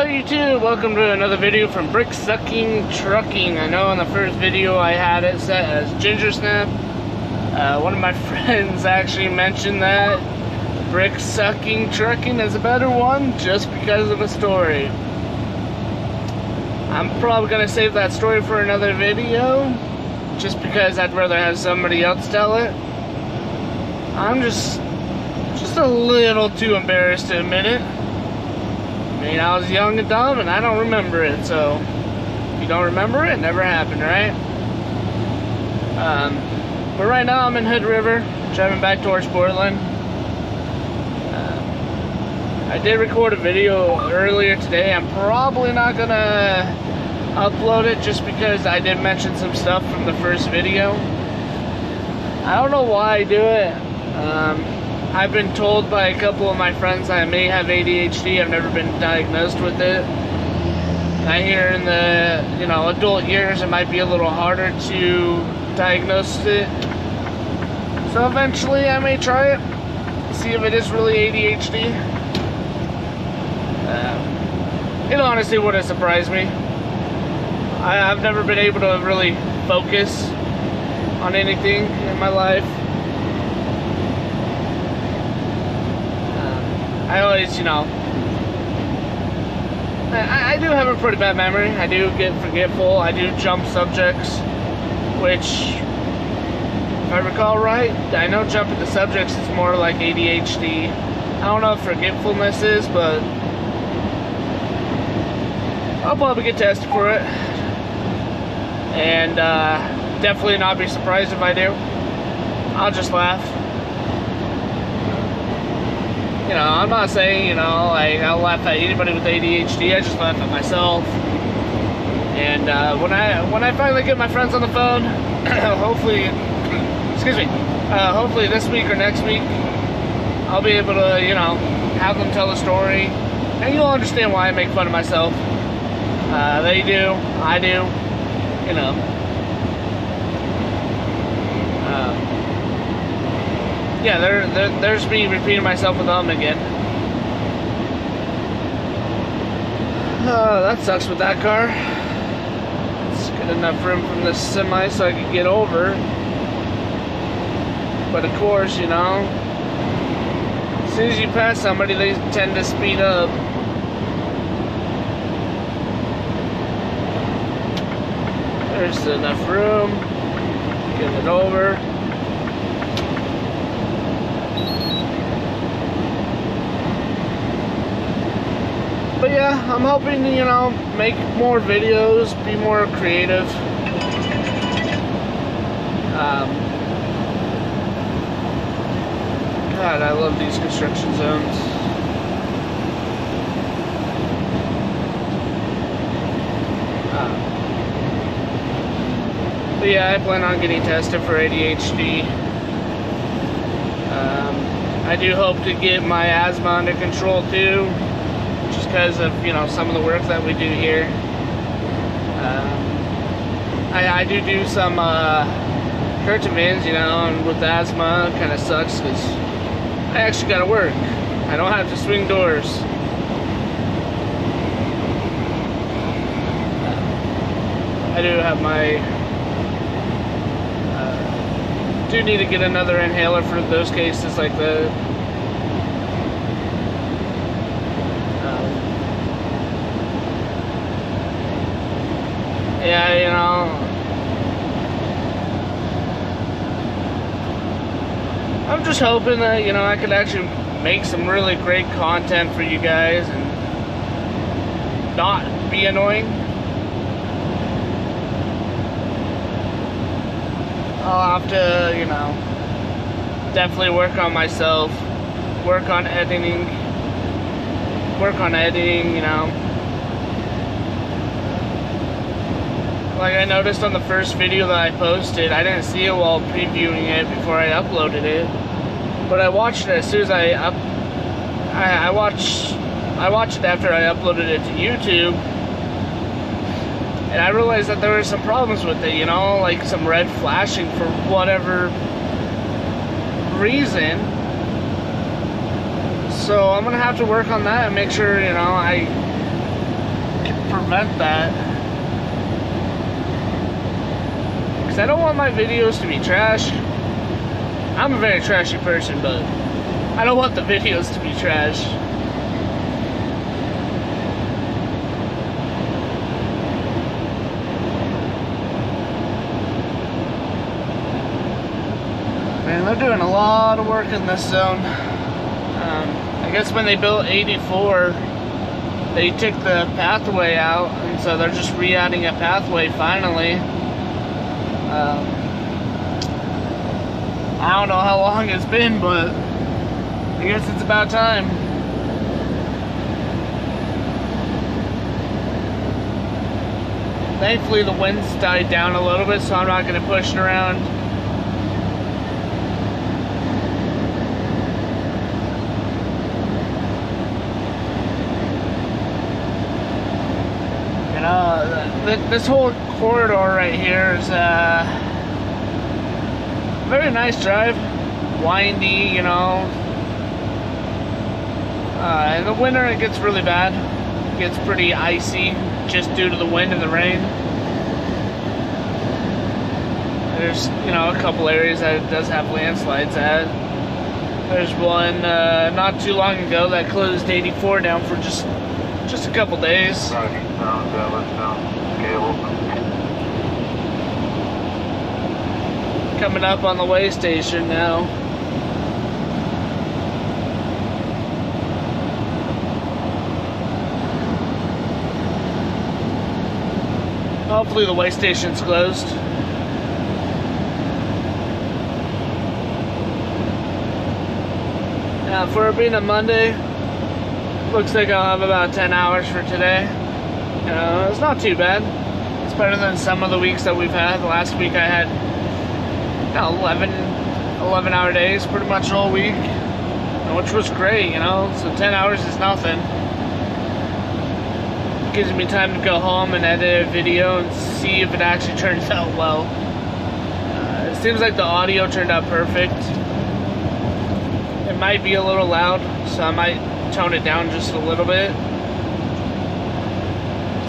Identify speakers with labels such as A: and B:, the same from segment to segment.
A: YouTube, welcome to another video from Brick Sucking Trucking. I know in the first video I had it set as Ginger Snap. One of my friends actually mentioned that Brick Sucking Trucking is a better one just because of the story. I'm probably going to save that story for another video just because I'd rather have somebody else tell it. I'm just a little too embarrassed to admit it. I mean, I was young and dumb, and I don't remember it, so if you don't remember it, it never happened, right? But right now, I'm in Hood River, driving back towards Portland. I did record a video earlier today. I'm probably not gonna upload it just because I did mention some stuff from the first video. I don't know why I do it. I've been told by a couple of my friends I may have ADHD. I've never been diagnosed with it. I hear in the, adult years it might be a little harder to diagnose it. So eventually I may try it, see if it is really ADHD. It honestly wouldn't surprise me. I've never been able to really focus on anything in my life. I always, I do have a pretty bad memory. I do get forgetful. I do jump subjects, which, if I recall right, I know jumping the subjects is more like ADHD. I don't know if forgetfulness is, but I'll probably get tested for it. And definitely not be surprised if I do. I'll just laugh. I'm not saying, I'll laugh at anybody with ADHD. I just laugh at myself. And when I finally get my friends on the phone, hopefully this week or next week, I'll be able to, have them tell a story. And you'll understand why I make fun of myself. They do, I do, yeah, there's me repeating myself with them again. That sucks with that car. It's got enough room from this semi so I can get over. But of course, as soon as you pass somebody, they tend to speed up. There's enough room. Get it over. But yeah, I'm hoping to, make more videos, be more creative. God, I love these construction zones. But yeah, I plan on getting tested for ADHD. I do hope to get my asthma under control too. Just because of, some of the work that we do here. I do some curtain vans, and with asthma, it kind of sucks because I actually got to work. I don't have to swing doors. I do have my... do need to get another inhaler for those cases like that. Yeah, I'm just hoping that, I could actually make some really great content for you guys and not be annoying. I'll have to, definitely work on myself, work on editing, Like I noticed on the first video that I posted, I didn't see it while previewing it before I uploaded it. But I watched it as soon as I watched it after I uploaded it to YouTube. And I realized that there were some problems with it, like some red flashing for whatever reason. So I'm gonna have to work on that and make sure, I prevent that. Because I don't want my videos to be trash. I'm a very trashy person, but I don't want the videos to be trash. Man, they're doing a lot of work in this zone. I guess when they built 84, they took the pathway out, and so they're just re-adding a pathway finally. I don't know how long it's been, but I guess it's about time. Thankfully the wind's died down a little bit, so I'm not going to push it around. You know, this whole corridor right here is very nice drive, windy, you know. In the winter it gets really bad. It gets pretty icy just due to the wind and the rain. There's, you know, a couple areas that it does have landslides at. There's one not too long ago that closed 84 down for just a couple days. Coming up on the way station now. Hopefully the way station's closed. Now for it being a Monday, looks like I'll have about 10 hours for today. You know, it's not too bad. It's better than some of the weeks that we've had. Last week I had 11-hour days pretty much all week, which was great, you know. So 10 hours is nothing. It gives me time to go home and edit a video and see if it actually turns out well. It seems like the audio turned out perfect. It might be a little loud, so I might tone it down just a little bit.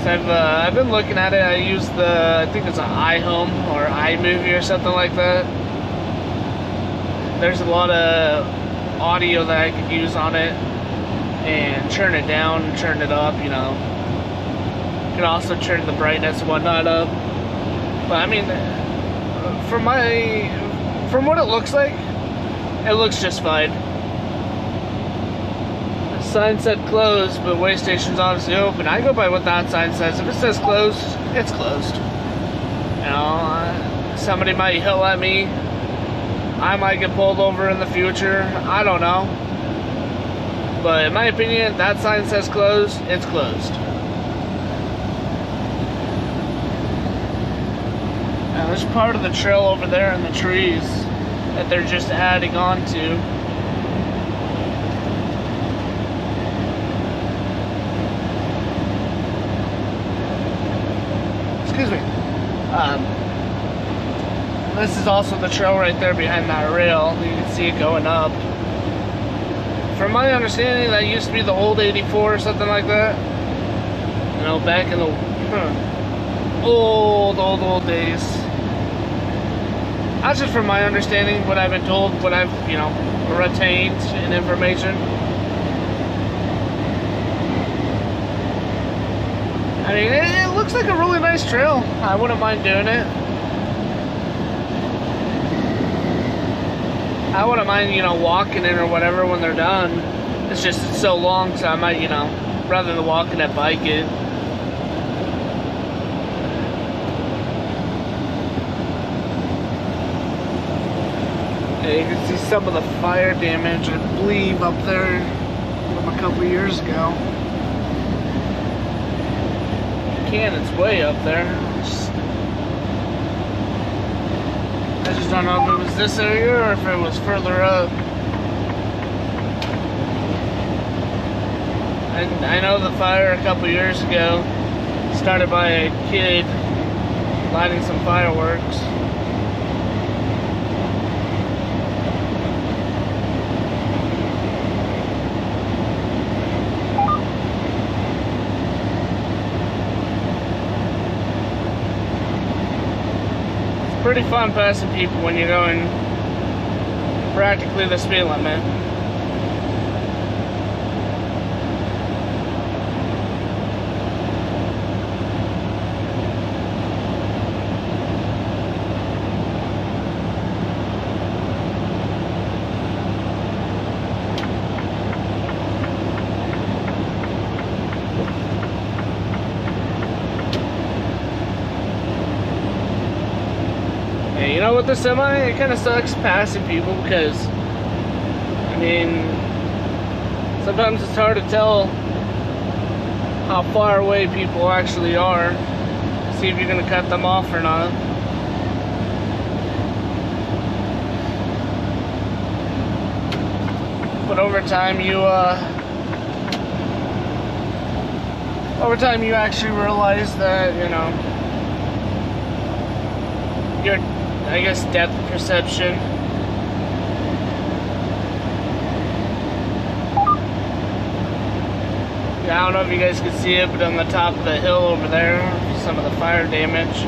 A: So I've been looking at it. I use I think it's an iHome or iMovie or something like that. There's a lot of audio that I could use on it and turn it down, turn it up, you know. You can also turn the brightness and whatnot up. But I mean, from what it looks like, it looks just fine. The sign said closed, but way station's obviously open. I go by what that sign says. If it says closed, it's closed. You know, somebody might yell at me. I might get pulled over in the future. I don't know. But in my opinion, that sign says closed, it's closed. Now there's part of the trail over there in the trees that they're just adding on to. Excuse me. This is also the trail right there behind that rail. You can see it going up. From my understanding, that used to be the old 84 or something like that. You know, back in the old days. That's just from my understanding, what I've been told, what I've, you know, retained in information. I mean, it looks like a really nice trail. I wouldn't mind doing it. I wouldn't mind, you know, walking in or whatever when they're done. It's just it's so long, so I might, you know, rather than walking it, bike it. Yeah, you can see some of the fire damage, I believe, up there from a couple years ago. Cannon's way up there. I just don't know if it was this area or if it was further up. And I know the fire a couple years ago started by a kid lighting some fireworks. pretty fun passing people when you're going practically the speed limit. You know, with the semi, it kind of sucks passing people because, I mean, sometimes it's hard to tell how far away people actually are, see if you're going to cut them off or not. But over time you actually realize that, you know, your, I guess, depth perception. Yeah, I don't know if you guys can see it, but on the top of the hill over there, some of the fire damage.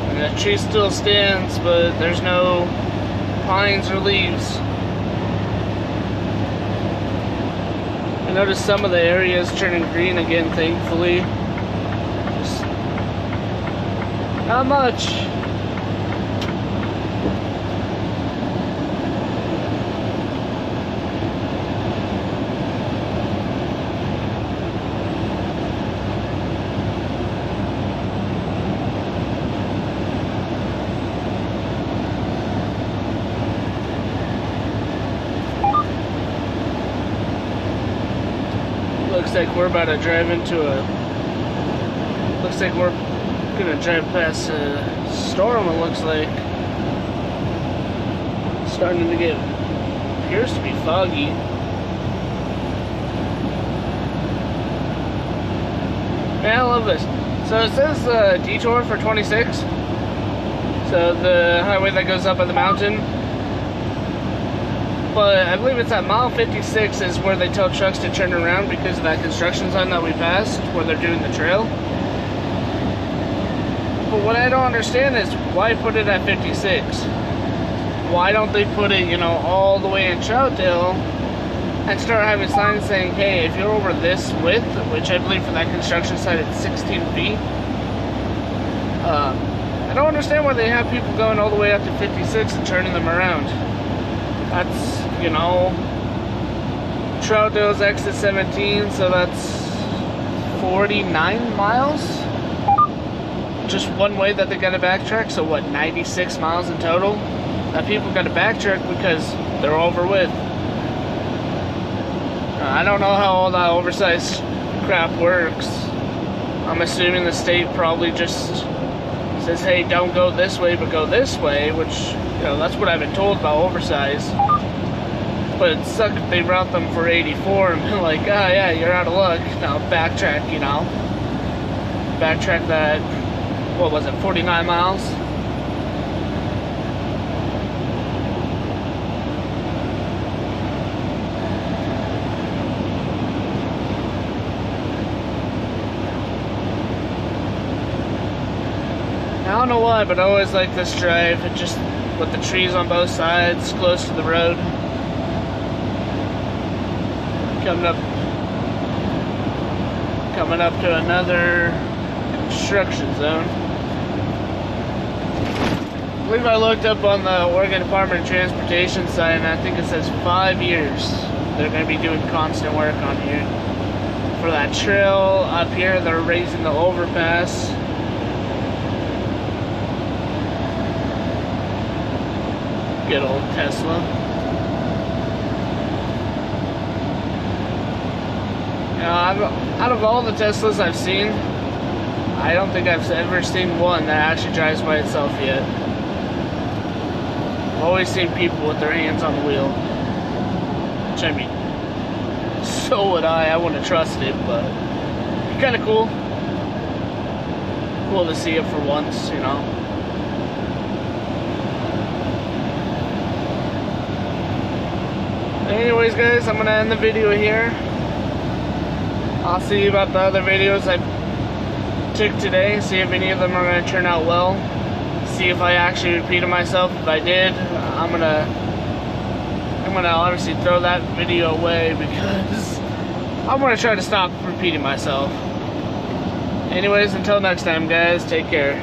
A: And the tree still stands, but there's no pines or leaves. I noticed some of the areas turning green again, thankfully. Just not much. Looks like we're about to drive into looks like we're gonna drive past a storm, it looks like. It's starting to get, appears to be foggy. Man, I love this. So it says detour for 26. So the highway that goes up at the mountain. But I believe it's at mile 56 is where they tell trucks to turn around because of that construction zone that we passed where they're doing the trail. But what I don't understand is why put it at 56? Why don't they put it, you know, all the way in Troutdale and start having signs saying, hey, if you're over this width, which I believe for that construction site it's 16 feet. I don't understand why they have people going all the way up to 56 and turning them around. That's, you know, Troutdale's exit 17, so that's 49 miles? Just one way that they gotta backtrack, so what, 96 miles in total? That people gotta backtrack because they're over width. I don't know how all that oversized crap works. I'm assuming the state probably just says, hey, don't go this way, but go this way, which, you know, that's what I've been told about oversized. But it sucks if they route them for 84 and be like, oh yeah, you're out of luck. Now backtrack, you know. Backtrack that, what was it, 49 miles? I don't know why, but I always like this drive. It just, with the trees on both sides, close to the road. Coming up to another construction zone. I believe I looked up on the Oregon Department of Transportation site, and I think it says 5 years they're going to be doing constant work on here. For that trail up here, they're raising the overpass. Good old Tesla. Out of all the Teslas I've seen, I don't think I've ever seen one that actually drives by itself yet. I've always seen people with their hands on the wheel. Which, I mean, so would I. I wouldn't trust it, but it's kind of cool. Cool to see it for once, you know. Anyways, guys, I'm going to end the video here. I'll see about the other videos I took today, see if any of them are going to turn out well. see if I actually repeated myself. If I did, I'm gonna honestly throw that video away because I'm gonna try to stop repeating myself. Anyways, until next time, guys, take care.